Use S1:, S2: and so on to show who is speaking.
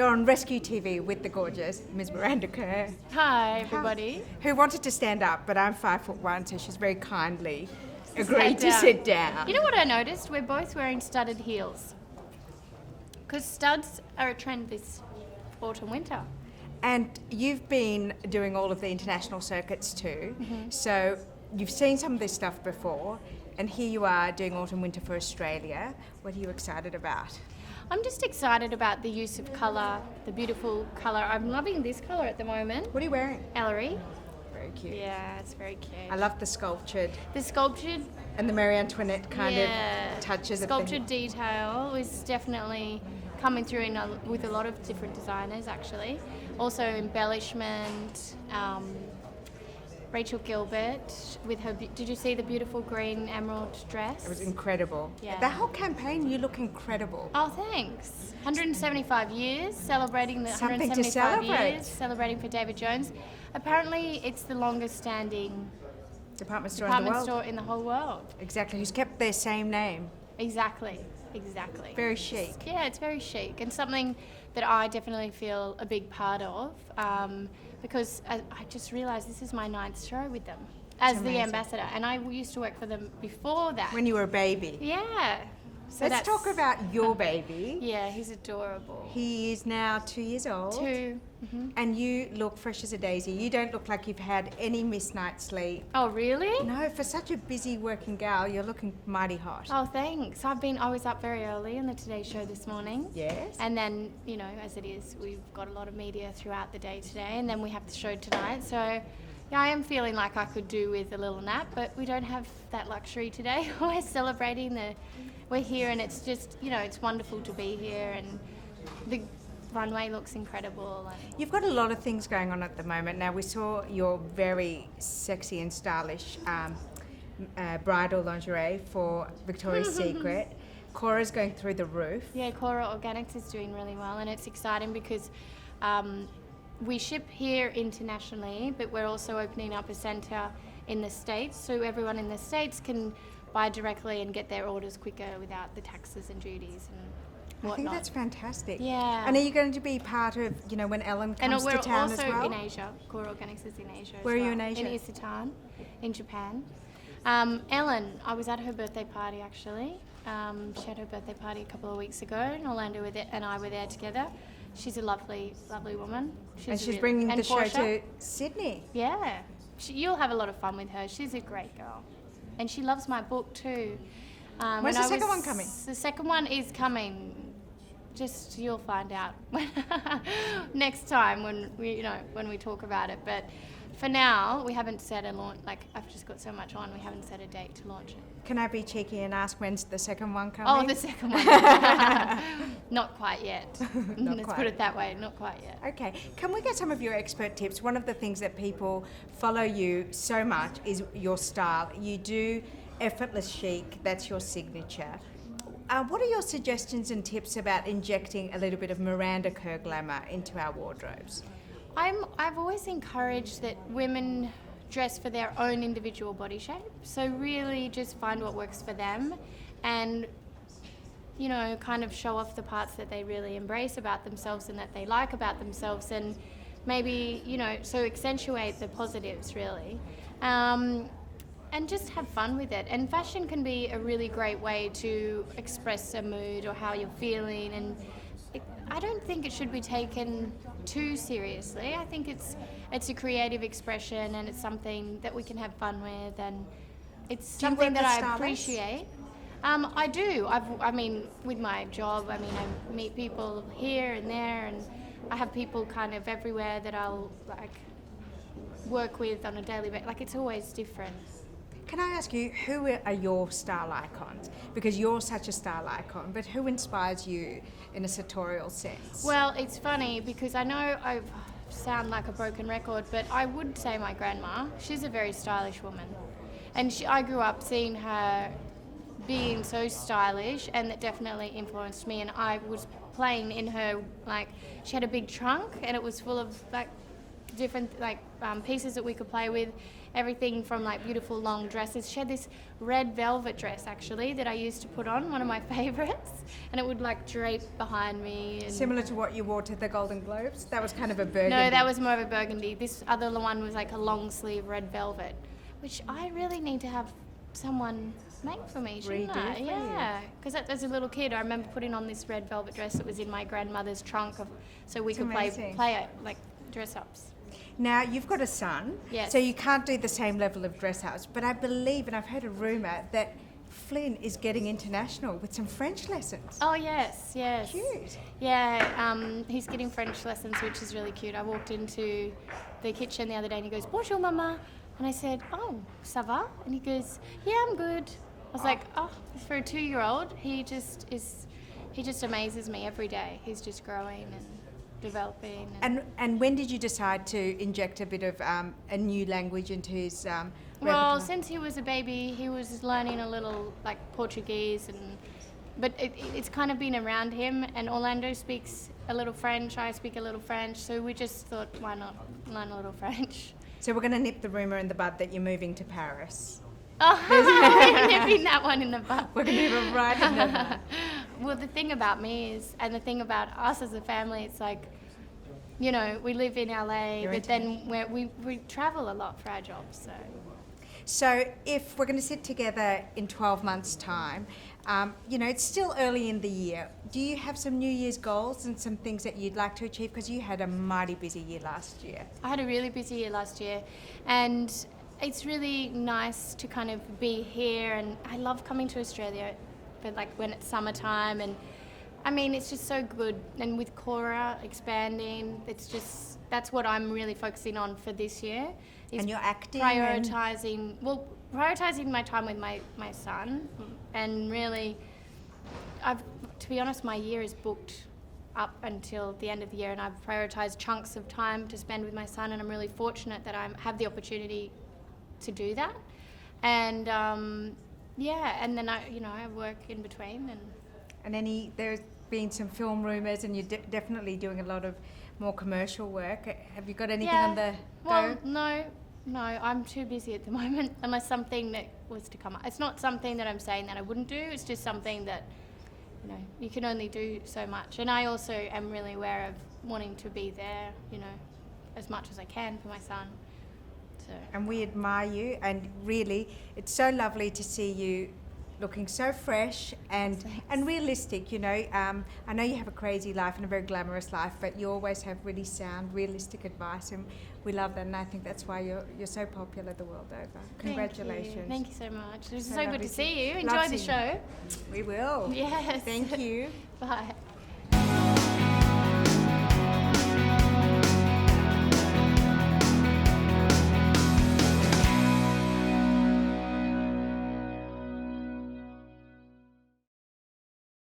S1: You're on RESCU TV with the gorgeous Ms. Miranda Kerr.
S2: Hi, everybody.
S1: Who wanted to stand up, but I'm 5'1", so she's very kindly agreed to sit down.
S2: You know what I noticed? We're both wearing studded heels. Because studs are a trend this autumn-winter.
S1: And you've been doing all of the international circuits too, so you've seen some of this stuff before, and here you are doing autumn-winter for Australia. What are you excited about?
S2: I'm just excited about the use of colour, the beautiful colour. I'm loving this colour at the moment.
S1: What are you wearing?
S2: Ellery.
S1: Very cute.
S2: Yeah, it's very cute.
S1: I love the sculptured.
S2: The sculptured
S1: And the Marie Antoinette kind of touches.
S2: Sculptured detail is definitely coming through with a lot of different designers, actually. Also embellishment. Rachel Gilbert with her. Did you see the beautiful green emerald dress?
S1: It was incredible.
S2: Yeah.
S1: The whole campaign, you look incredible.
S2: Oh, thanks. 175 years, celebrating the
S1: Something to
S2: 175
S1: celebrate.
S2: years, celebrating for David Jones. Apparently, it's the longest standing
S1: Department store
S2: in the whole world.
S1: Exactly. Who's kept their same name.
S2: Exactly.
S1: Very chic.
S2: It's very chic and something that I definitely feel a big part of because I just realised this is my 9th show with them as the ambassador, and I used to work for them before that.
S1: When you were a baby.
S2: Yeah. So
S1: Let's talk about your baby.
S2: Yeah, he's adorable.
S1: He is now 2 years old.
S2: 2.
S1: And you look fresh as a daisy. You don't look like you've had any missed night's sleep.
S2: Oh, really?
S1: No, for such a busy working gal, you're looking mighty hot.
S2: Oh, thanks. I was up very early in the Today Show this morning.
S1: Yes.
S2: And then, as it is, we've got a lot of media throughout the day today, and then we have the show tonight. So, yeah, I am feeling like I could do with a little nap, but we don't have that luxury today. We're celebrating we're here, and it's just, it's wonderful to be here, and the runway looks incredible.
S1: You've got a lot of things going on at the moment. Now, we saw your very sexy and stylish bridal lingerie for Victoria's Secret. Cora's going through the roof.
S2: Yeah, Cora Organics is doing really well, and it's exciting because we ship here internationally, but we're also opening up a centre in the States, so everyone in the States can buy directly and get their orders quicker without the taxes and duties and whatnot.
S1: I think that's fantastic.
S2: Yeah.
S1: And are you going to be part of, when Ellen comes to town as well?
S2: And we're also in Asia. Cora Organics is in Asia.
S1: Where are you in Asia?
S2: In Isetan, in Japan. Ellen, I was at her birthday party actually. She had her birthday party a couple of weeks ago in Orlando and I were there together. She's a lovely, lovely woman.
S1: She's bringing the show to Sydney.
S2: Yeah. You'll have a lot of fun with her. She's a great girl. And she loves my book too.
S1: When's the second one coming?
S2: The second one is coming. Just you'll find out next time when we talk about it. But for now, we haven't set a launch. I've just got so much on. We haven't set a date to launch it.
S1: Can I be cheeky and ask when's the second one coming?
S2: Oh, the second one. Not quite yet. Let's put it that way. Not quite yet.
S1: Okay. Can we get some of your expert tips? One of the things that people follow you so much is your style. You do effortless chic. That's your signature. What are your suggestions and tips about injecting a little bit of Miranda Kerr glamour into our wardrobes?
S2: I've always encouraged that women dress for their own individual body shape. So really just find what works for them and, kind of show off the parts that they really embrace about themselves and that they like about themselves, and maybe, so accentuate the positives really. And just have fun with it. And fashion can be a really great way to express a mood or how you're feeling, and I don't think it should be taken too seriously. I think it's a creative expression, and it's something that we can have fun with, and it's something that I appreciate. I do. With my job, I meet people here and there, and I have people kind of everywhere that I'll work with on a daily basis. It's always different.
S1: Can I ask you, who are your style icons? Because you're such a style icon, but who inspires you in a sartorial sense?
S2: Well, it's funny because I know I sound like a broken record, but I would say my grandma. She's a very stylish woman. And I grew up seeing her being so stylish, and that definitely influenced me. And I was playing in her, she had a big trunk and it was full of different pieces that we could play with. Everything from like beautiful long dresses. She had this red velvet dress actually that I used to put on, one of my favourites, and it would like drape behind me. And
S1: Similar to what you wore to the Golden Globes? That was kind of a burgundy.
S2: no, that was more of a burgundy. This other one was like a long sleeve red velvet, which I really need to have someone make for me, shouldn't I? Yeah, because as a little kid, I remember putting on this red velvet dress that was in my grandmother's trunk, so we could play it like dress ups.
S1: Now, you've got a son,
S2: Yes.
S1: so you can't do the same level of dress-ups, but I believe, and I've heard a rumour, that Flynn is getting international with some French lessons.
S2: Oh, yes.
S1: Cute.
S2: Yeah, he's getting French lessons, which is really cute. I walked into the kitchen the other day and he goes, "Bonjour, Mama." And I said, "Oh, ça va?" And he goes, "Yeah, I'm good." I was like, oh, for a 2-year-old, he just amazes me every day. He's just growing and developing.
S1: And when did you decide to inject a bit of a new language into his
S2: Well,
S1: repertoire?
S2: since he was a baby, he was learning a little like Portuguese, but it's kind of been around him. And Orlando speaks a little French. I speak a little French, so we just thought, why not learn a little French?
S1: So we're going to nip the rumour in the bud that you're moving to Paris.
S2: Oh, we're nipping that one in the bud.
S1: We're going to nip it right in the bud.
S2: Well, the thing about me is, and the thing about us as a family, it's like, you know, we live in LA, but then we travel a lot for our jobs, so.
S1: So if we're going to sit together in 12 months' time, you know, it's still early in the year. Do you have some New Year's goals and some things that you'd like to achieve? Because you had a mighty busy year last year.
S2: I had a really busy year last year, and it's really nice to kind of be here, and I love coming to Australia, but like when it's summertime, and I mean, it's just so good. And with Cora expanding, that's what I'm really focusing on for this year. Is
S1: And you're acting
S2: prioritizing my time with my son, and really, to be honest, my year is booked up until the end of the year, and I've prioritized chunks of time to spend with my son, and I'm really fortunate that I have the opportunity to do that. And and then I work in between.
S1: And there's been some film rumours, and you're definitely doing a lot of more commercial work. Have you got anything on the go?
S2: Well, no, I'm too busy at the moment, unless something that was to come up. It's not something that I'm saying that I wouldn't do, it's just something that, you know, you can only do so much. And I also am really aware of wanting to be there, you know, as much as I can for my son. So.
S1: And we admire you, and really, it's so lovely to see you looking so fresh and realistic, you know. I know you have a crazy life and a very glamorous life, but you always have really sound, realistic advice, and we love that, and I think that's why you're so popular the world over. Congratulations.
S2: Thank you so much. It was so good
S1: lovely
S2: to see you.
S1: Love
S2: Enjoy the
S1: seeing you.
S2: show.
S1: We will.
S2: Yes.
S1: Thank you.
S2: Bye.